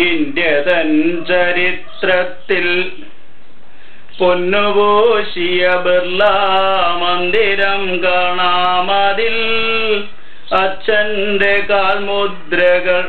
India തൻ ചരിത്രത്തിൽ പൊന്നുപൂശിയ ബിർള മന്ദിരം കാണാമതിൽ അച്ഛന്റെ കാൽമുദ്രകൾ.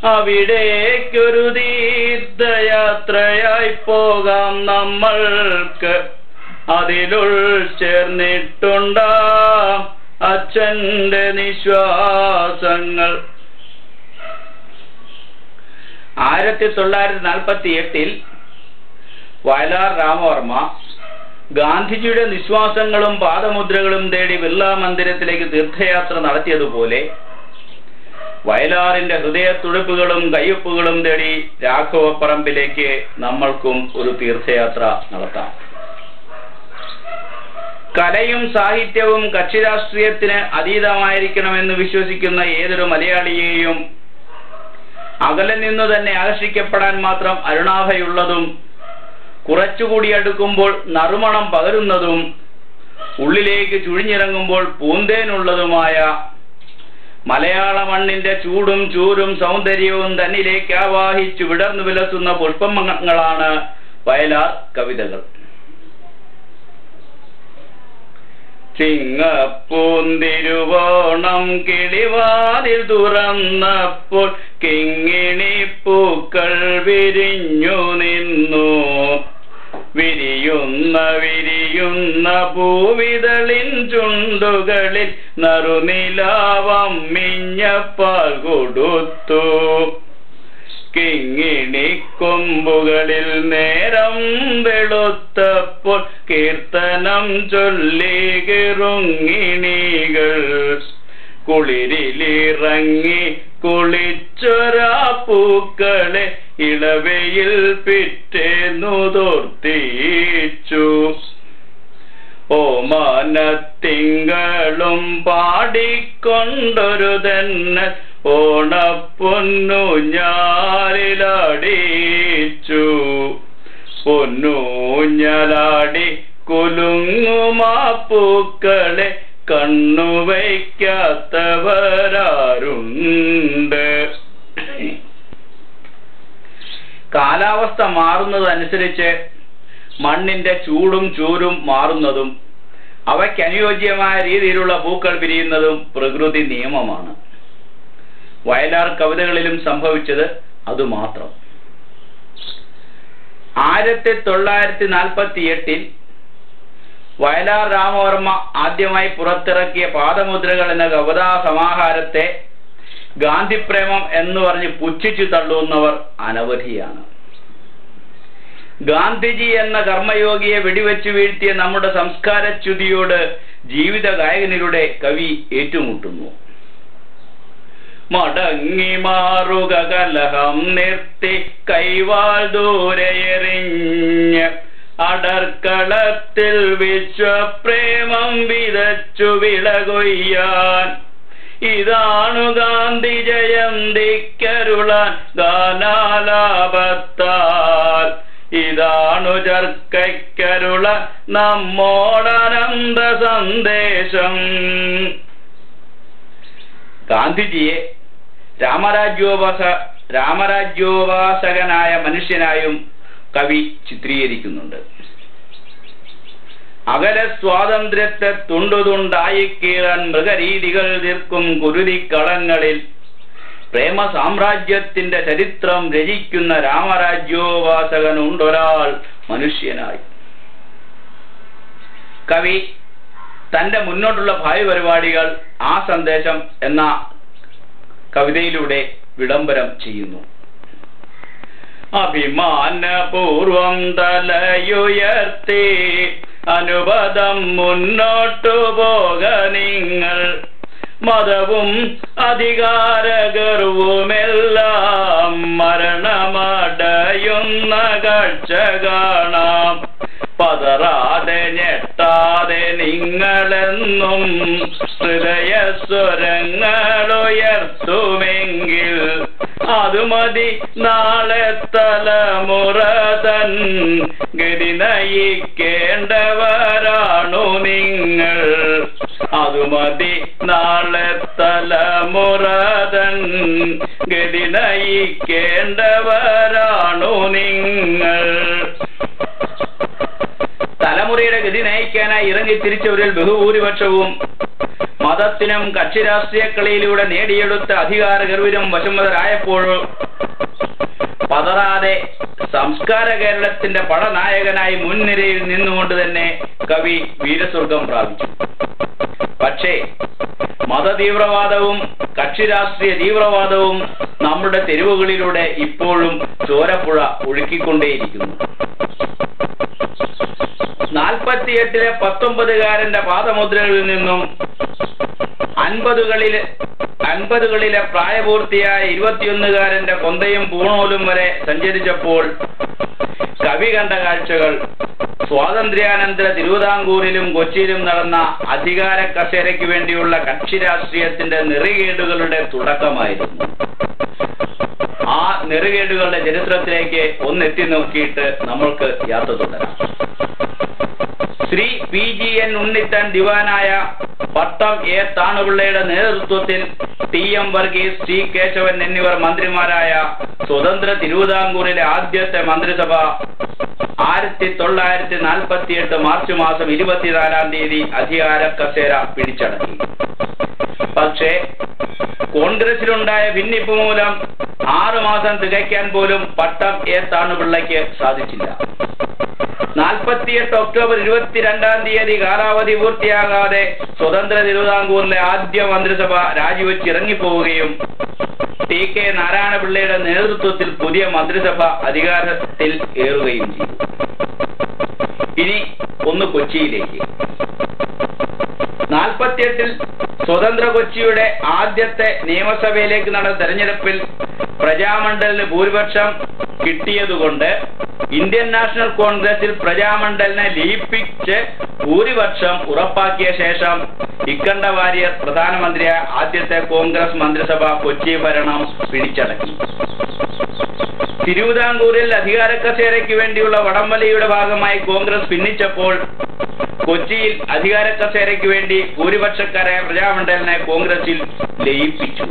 അവിടേക്കൊരു തീർത്ഥയാത്രയായി പോകാം നമ്മൾക്ക്. അതിലുൾ ചേർന്നിട്ടുണ്ടാം അച്ഛന്റെ നിശ്വാസങ്ങൾ. 1948 വയലാർ രാമവർമ്മ ഗാന്ധിജിയുടെ നിശ്വാസങ്ങളും പാദമുദ്രകളും തേടി ബിർള മന്ദിരത്തിലേക്ക് തീർത്ഥയാത്ര നടത്തിയതുപോലെ വയലാറിന്റെ ഹൃദയത്തുടിപ്പുകളും കയ്യൊപ്പുകളും തേടി രാഘവപ്പറമ്പിലേക്ക് നമ്മൾക്കും ഒരു തീർത്ഥയാത്ര നടത്താം. കലയും സാഹിത്യവും കക്ഷിരാഷ്ട്രീയത്തിന് അതീതമായിരിക്കണമെന്ന് വിശ്വസിക്കുന്ന ഏതൊരു മലയാളിയെയും അകലെ നിന്നു തന്നെ ആകർഷിക്കപ്പെടാൻ മാത്രം അരുണാഭയുള്ളതും കുറച്ചുകൂടി അടുക്കുമ്പോൾ നറുമണം പകരുന്നതും ഉള്ളിലേക്ക് ചുഴിഞ്ഞിറങ്ങുമ്പോൾ പൂന്തേനുള്ളതുമായ മലയാള മണ്ണിന്റെ ചൂടും ചൂരും സൗന്ദര്യവും തന്നിലേക്ക് ആവാഹിച്ചു വിടർന്നു വിലസുന്ന പുഷ്പങ്ങളാണ് വയലാർ കവിതകൾ. ചിങ്ങപ്പൂന്തിരുവോണം കിളിവാതിൽ തുറന്നപ്പോൾ കിങ്ങിണിപ്പൂക്കൾ വിരിഞ്ഞു നിന്നു. വിരിയുന്ന പൂവിതളിൻ ചുണ്ടുകളിൽ നറുനിലാവമ്മിഞ്ഞപ്പാൽ കൊടുത്തു. കിങ്ങിണിക്കൊമ്പുകളിൽ നേരം വെളുത്തപ്പോൾ കീർത്തനം ചൊല്ലി കിറുങ്ങിണികൾ. കുളിരിലിറങ്ങി കുളിച്ചൊരാ പൂക്കളെ ഇളവയിൽ പിറ്റേന്നു തോർത്തിച്ചു. ഓമാനത്തിങ്കളും പാടിക്കൊണ്ടൊരു തന്നെ ഓണപ്പൊന്നൂഞ്ഞാലിലാടിച്ചു. പൊന്നൂഞ്ഞലാടി കുലുങ്ങുമാ പൂക്കളെ കണ്ണുവയ്ക്കാത്തവരാരുണ്ട്. കാലാവസ്ഥ മാറുന്നതനുസരിച്ച് മണ്ണിന്റെ ചൂടും ചൂരും മാറുന്നതും അവയ്ക്കനുയോജ്യമായ രീതിയിലുള്ള പൂക്കൾ വിരിയുന്നതും പ്രകൃതി നിയമമാണ്. വയലാർ കവിതകളിലും സംഭവിച്ചത് അതുമാത്രം. 1948 വയലാർ രാമവർമ്മ ആദ്യമായി പുറത്തിറക്കിയ പാദമുദ്രകൾ എന്ന കവിതാ സമാഹാരത്തെ ഗാന്ധിപ്രേമം എന്ന് പറഞ്ഞ് പുച്ഛിച്ചു തള്ളുന്നവർ അനവധിയാണ്. ഗാന്ധിജി എന്ന കർമ്മയോഗിയെ വെടിവെച്ചു വീഴ്ത്തിയ നമ്മുടെ സംസ്കാരച്യുതിയോട് ജീവിത ഗായകനിലൂടെ കവി ഏറ്റുമുട്ടുന്നു. മടങ്ങി മാറുക കലഹം നിർത്തി കൈവാൾ ദൂരെയെറിഞ്ഞ് അടർക്കളത്തിൽ വിശ്വപ്രേമം വിതച്ചു വിളകൊയ്യാൻ. ഇതാണു ഗാന്ധി ജയന്തിക്കരുളാൻ ഗാനാലാപത്താൽ. ഇതാണു ചർക്കയ്ക്കരുള നമ്മോടനന്ത സന്ദേശം. ഗാന്ധിജിയെ രാമരാജ്യോപാസകനായ മനുഷ്യനായും കവി ചിത്രീകരിക്കുന്നുണ്ട്. അകലെ സ്വാതന്ത്ര്യത്തെ തുണ്ടുതുണ്ടായി കീറാൻ മൃഗരീതികൾ തീർക്കും കുരുതിക്കളങ്ങളിൽ പ്രേമ സാമ്രാജ്യത്തിന്റെ ചരിത്രം രചിക്കുന്ന രാമരാജ്യോപാസകനുണ്ടൊരാൾ മനുഷ്യനായി. കവി തന്റെ മുന്നോട്ടുള്ള ഭാവി പരിപാടികൾ ആ സന്ദേശം എന്ന കവിതയിലൂടെ വിളംബരം ചെയ്യുന്നു. അഭിമാനപൂർവം തലയുയർത്തി അനുപദം മുന്നോട്ടു പോക നിങ്ങൾ. മതവും അധികാരഗർവുമെല്ലാം മരണമടയുന്ന കാഴ്ച കാണാം. പതറാതെ ഞെട്ടാതെ നിങ്ങളെന്നും ഹൃദയസ്വരങ്ങളുയർത്തുമെങ്കിൽ അതുമതി നാളെ തലമുറ തൻ ഗതി നയിക്കേണ്ടവരാണു നിങ്ങൾ. അതുമതി നാളെ തലമുറ തൻ ഗതി നയിക്കേണ്ടവരാണോ നിങ്ങൾ? തലമുറയുടെ ഗതി നയിക്കാനായി ഇറങ്ങി തിരിച്ചവരിൽ ബഹുഭൂരിപക്ഷവും മതത്തിനും കക്ഷി രാഷ്ട്രീയ കളിയിലൂടെ നേടിയെടുത്ത അധികാര ഗർവിനും വശംവദരായപ്പോഴോ പതറാതെ സംസ്കാര കേരളത്തിന്റെ പടനായകനായി മുൻനിരയിൽ നിന്നുകൊണ്ട് തന്നെ കവി വീരസ്വർഗം പ്രാപിച്ചു. പക്ഷേ മതതീവ്രവാദവും കക്ഷി രാഷ്ട്രീയ തീവ്രവാദവും നമ്മുടെ തെരുവുകളിലൂടെ ഇപ്പോഴും ചോരപ്പുഴ ഒഴുക്കിക്കൊണ്ടേയിരിക്കുന്നു. 48-ലെ 19-കാരന്റെ പാദമുദ്രകളിൽ നിന്നും 50-കളിലെ പ്രായപൂർത്തിയായ 21-കാരന്റെ കൊന്തയും പൂണോലും വരെ സഞ്ചരിച്ചപ്പോൾ കവി കണ്ട കാഴ്ചകൾ സ്വാതന്ത്ര്യാനന്തര തിരുവിതാംകൂറിലും കൊച്ചിയിലും നടന്ന അധികാര കസേരയ്ക്ക് വേണ്ടിയുള്ള കക്ഷി രാഷ്ട്രീയത്തിന്റെ നെറികേടുകളുടെ തുടക്കമായിരുന്നു. ആ നെറികേടുകളുടെ ചരിത്രത്തിലേക്ക് ഒന്നെത്തി നോക്കിയിട്ട് നമ്മൾക്ക് യാത്ര തുടരാം. ശ്രീ PGN ഉണ്ണിത്താൻ ദിവാനായ പട്ടം എ താണുപിള്ളയുടെ നേതൃത്വത്തിൽ TM വർഗീസ്, T കേശവൻ എന്നിവർ മന്ത്രിമാരായ സ്വതന്ത്ര തിരുവിതാംകൂറിലെ ആദ്യത്തെ മന്ത്രിസഭ 1948 മാർച്ച് മാസം 24-ാം തീയതി അധികാര കസേര പിടിച്ചടക്കി. പക്ഷേ കോൺഗ്രസിലുണ്ടായ ഭിന്നിപ്പ് മൂലം 6 മാസം തികയ്ക്കാൻ പോലും പട്ടം എ താണുപിള്ളയ്ക്ക് സാധിച്ചില്ല. 48 ഒക്ടോബർ 22-ാം തീയതി കാലാവധി പൂർത്തിയാകാതെ സ്വതന്ത്ര തിരുവിതാംകൂറിലെ ആദ്യ മന്ത്രിസഭ രാജിവെച്ച് ഇറങ്ങിപ്പോവുകയും TK നാരായണപിള്ളയുടെ നേതൃത്വത്തിൽ പുതിയ മന്ത്രിസഭ അധികാരത്തിൽ ഏറുകയും ചെയ്തു. ഇനി ഒന്ന് കൊച്ചിയിലേക്ക്. 48-ൽ സ്വതന്ത്ര കൊച്ചിയുടെ ആദ്യത്തെ നിയമസഭയിലേക്ക് നടന്ന തെരഞ്ഞെടുപ്പിൽ പ്രജാമണ്ഡലിന് ഭൂരിപക്ഷം കിട്ടിയതുകൊണ്ട് ഇന്ത്യൻ നാഷണൽ കോൺഗ്രസിൽ പ്രജാമണ്ഡലിനെ ലയിപ്പിച്ച് ഭൂരിപക്ഷം ഉറപ്പാക്കിയ ശേഷം ഇക്കണ്ട വാര്യർ പ്രധാനമന്ത്രിയായ ആദ്യത്തെ കോൺഗ്രസ് മന്ത്രിസഭ കൊച്ചി ഭരണം പിടിച്ചടക്കി. തിരുവിതാംകൂറിൽ അധികാര കസേരയ്ക്ക് വേണ്ടിയുള്ള വടംവലിയുടെ ഭാഗമായി കോൺഗ്രസ് ഭിന്നിച്ചപ്പോൾ കൊച്ചിയിൽ അധികാര കസേരയ്ക്ക് വേണ്ടി ഭൂരിപക്ഷക്കാരായ പ്രജാമണ്ഡലിനെ കോൺഗ്രസിൽ ലയിപ്പിച്ചു.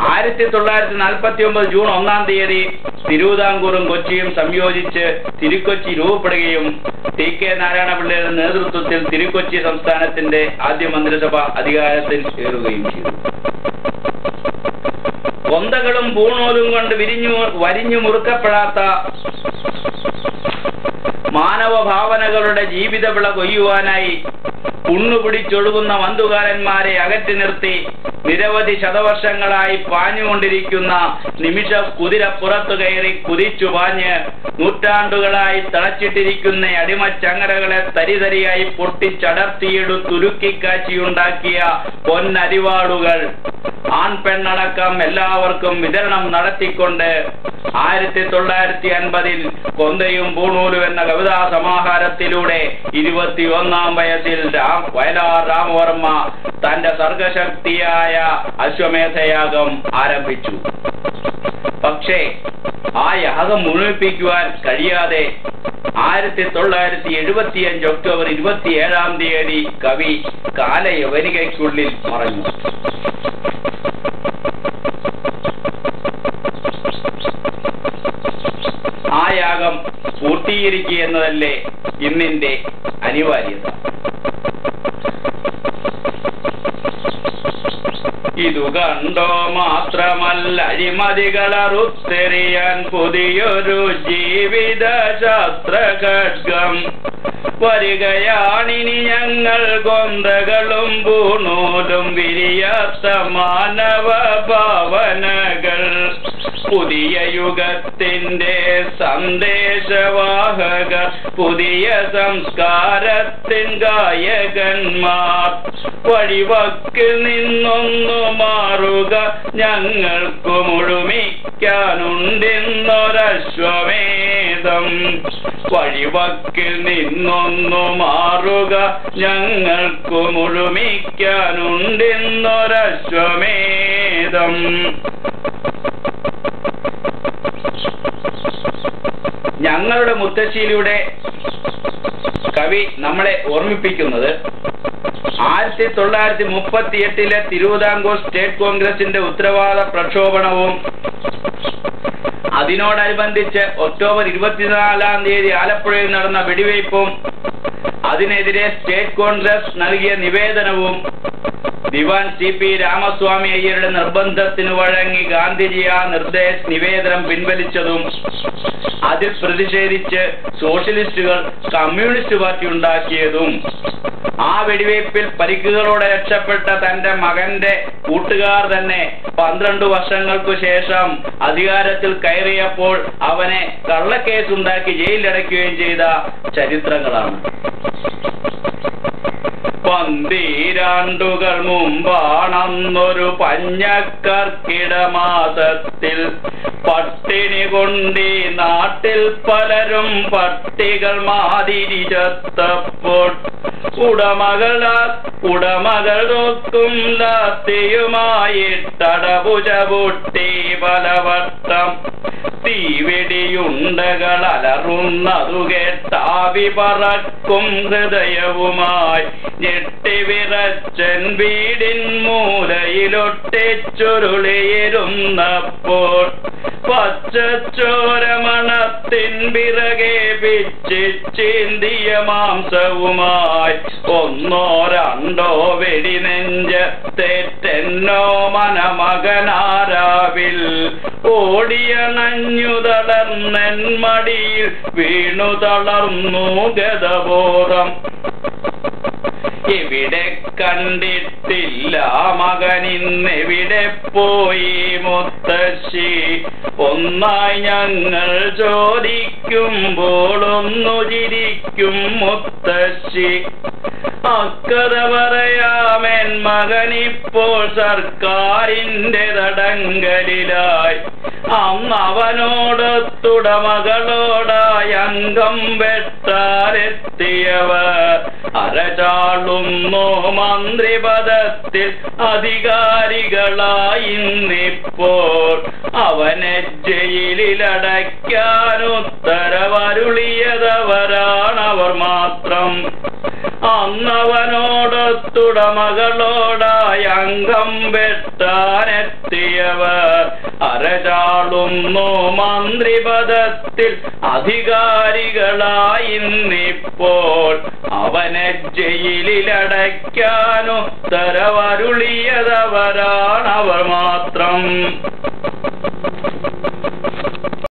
1949 ജൂൺ 1-ാം തീയതി തിരുവിതാംകൂറും കൊച്ചിയും സംയോജിച്ച് തിരുക്കൊച്ചി രൂപപ്പെടുകയും TK നാരായണപിള്ളയുടെ നേതൃത്വത്തിൽ തിരുക്കൊച്ചി സംസ്ഥാനത്തിന്റെ ആദ്യ മന്ത്രിസഭ അധികാരത്തിൽ ഏറുകയും ചെയ്തു. കൊന്തകളും പൂണോലും കൊണ്ട് വരിഞ്ഞു മുറുക്കപ്പെടാത്ത മാനവ ഭാവനകളുടെ ജീവിത വിള കൊയ്യുവാനായി കുണ്ണുപിടിച്ചൊഴുകുന്ന വന്തുകാരന്മാരെ അകറ്റി നിർത്തി നിരവധി ശതവർഷങ്ങളായി പാഞ്ഞുകൊണ്ടിരിക്കുന്ന നിമിഷ കുതിര പുറത്തു കയറി കുതിച്ചു പാഞ്ഞ് നൂറ്റാണ്ടുകളായി തളച്ചിട്ടിരിക്കുന്ന അടിമച്ചങ്ങലകളെ തരിതരിയായി പൊട്ടിച്ചടർത്തിയെടുത്തുരുക്കിക്കാച്ചിയുണ്ടാക്കിയ പൊന്നരിവാടുകൾ ആൺപെണ്ണടക്കം എല്ലാവർക്കും വിതരണം നടത്തിക്കൊണ്ട് 1950-ൽ കൊന്തയും പൂണൂലും എന്ന കവിതാ സമാഹാരത്തിലൂടെ 21-ാം വയസ്സിൽ വയലാർ രാമവർമ്മ തന്റെ സർഗശക്തിയായ അശ്വമേധയാഗം ആരംഭിച്ചു. പക്ഷേ ആ യാഗം മുഴുമിപ്പിക്കുവാൻ കഴിയാതെ 1975 ഒക്ടോബർ 27-ാം തീയതി കവി കാലയവനികയ്ക്കുള്ളിൽ മറഞ്ഞു. ആ യാഗം പൂർത്തീകരിക്കുക എന്നതല്ലേ ഇന്നിന്റെ അനിവാര്യത. ഇതു കണ്ടോ മാത്രമല്ല അഴിമതികളറുത്തെറിയാൻ പുതിയൊരു ജീവിത ശാസ്ത്ര ഖഡ്ഗം വരികയാണിനി ഞങ്ങൾ കൊന്തകളും പൂണൂലും വിരിയാത്ത മാനവ ഭാവനകൾ പുതിയ യുഗത്തിന്റെ സന്ദേശവാഹകർ പുതിയ സംസ്കാരത്തിൻ ഗായകന്മാർ വഴിവക്കിൽ നിന്നൊന്നു മാറുക ഞങ്ങൾക്കു മുഴുമിക്കാനുണ്ടെന്നൊരശ്വമേധം വഴിവക്കിൽ നിന്നൊന്നു മാറുക ഞങ്ങൾക്കു മുഴുമിക്കാനുണ്ടെന്നൊരശ്വമേധം. ഞങ്ങളുടെ മുത്തശ്ശിയിലൂടെ കവി നമ്മളെ ഓർമ്മിപ്പിക്കുന്നത് 1938 തിരുവിതാംകൂർ സ്റ്റേറ്റ് കോൺഗ്രസിന്റെ ഉത്തരവാദ പ്രക്ഷോഭണവും അതിനോടനുബന്ധിച്ച് ഒക്ടോബർ 24 ആലപ്പുഴയിൽ നടന്ന വെടിവയ്പും അതിനെതിരെ സ്റ്റേറ്റ് കോൺഗ്രസ് നൽകിയ നിവേദനവും ദിവാൻ CP രാമസ്വാമി അയ്യരുടെ നിർബന്ധത്തിന് വഴങ്ങി ഗാന്ധിജി ആ നിവേദനം പിൻവലിച്ചതും അതിൽ പ്രതിഷേധിച്ച് സോഷ്യലിസ്റ്റുകൾ കമ്മ്യൂണിസ്റ്റ് പാർട്ടി ഉണ്ടാക്കിയതും ആ വെടിവയ്പിൽ പരിക്കുകളോടെ രക്ഷപ്പെട്ട തന്റെ മകന്റെ കൂട്ടുകാർ തന്നെ 12 വർഷങ്ങൾക്കു ശേഷം അധികാരത്തിൽ കയറിയപ്പോൾ അവനെ കള്ളക്കേസുണ്ടാക്കി ജയിലിലടയ്ക്കുകയും ചെയ്ത ചരിത്രങ്ങളാണ്. 12 മുമ്പാണന്നൊരു പഞ്ഞക്കർക്കിട മാസത്തിൽ പട്ടിണി കൊണ്ടീ നാട്ടിൽ പലരും പട്ടികൾ മാതിരി ചത്തപ്പോൾ ഉടമകൾ നോക്കും ലാത്തിയുമായിട്ടടപുജ പൊട്ടി പലവട്ടം തീവെടിയുണ്ടകൾ അലറുന്നതു കേട്ടാവി പറക്കും ഹൃദയവുമായി ഞെട്ടിവിറച്ചൻ വീടിൻ മൂലയിലൊട്ടിച്ചുരുളിയിരുന്നപ്പോൾ പച്ചച്ചോരമണത്തിൻ പിറകെ പിച്ചിന്തിയ മാംസവുമായി 1 2 വെടി നെഞ്ചത്തേറ്റെന്നോ മനമകനാരാവിൽ ഓടിയ നഞ്ഞു തളർന്നെൻ മടിയിൽ വീണു തളർന്നു ഗതബോധം. എവിടെ കണ്ടിട്ടില്ല മകനിന്നെവിടെ പോയി മുത്തശ്ശി, ഒന്നായി ഞങ്ങൾ ചോദിക്കുമ്പോൾ ഒന്നു ചിരിക്കും മുത്തശ്ശി. അക്കഥ പറയാമെൻ മകനിപ്പോൾ സർക്കാരിന്റെ തടങ്കലിലായി. അന്നവനോടൊത്തുടമകളോടായി അംഗം വെട്ടാനെത്തിയവർ അരചാളുന്നു മന്ത്രിപദത്തിൽ അധികാരികളായിന്നിപ്പോൾ. അവനെ ജയിലിലടയ്ക്കാൻ ഉത്തരവരുളിയതവരാണവർ മാത്രം. അന്നവനോടൊത്തുടമകളോടായി അംഗം വെട്ടാനെത്തിയവർ അരചാളുന്നു മന്ത്രിപദത്തിൽ അധികാരികളായിന്നിപ്പോൾ. അവനെ ജയിലിലടയ്ക്കാൻ ഉത്തരവരുളിയതവരാണവർ മാത്രം.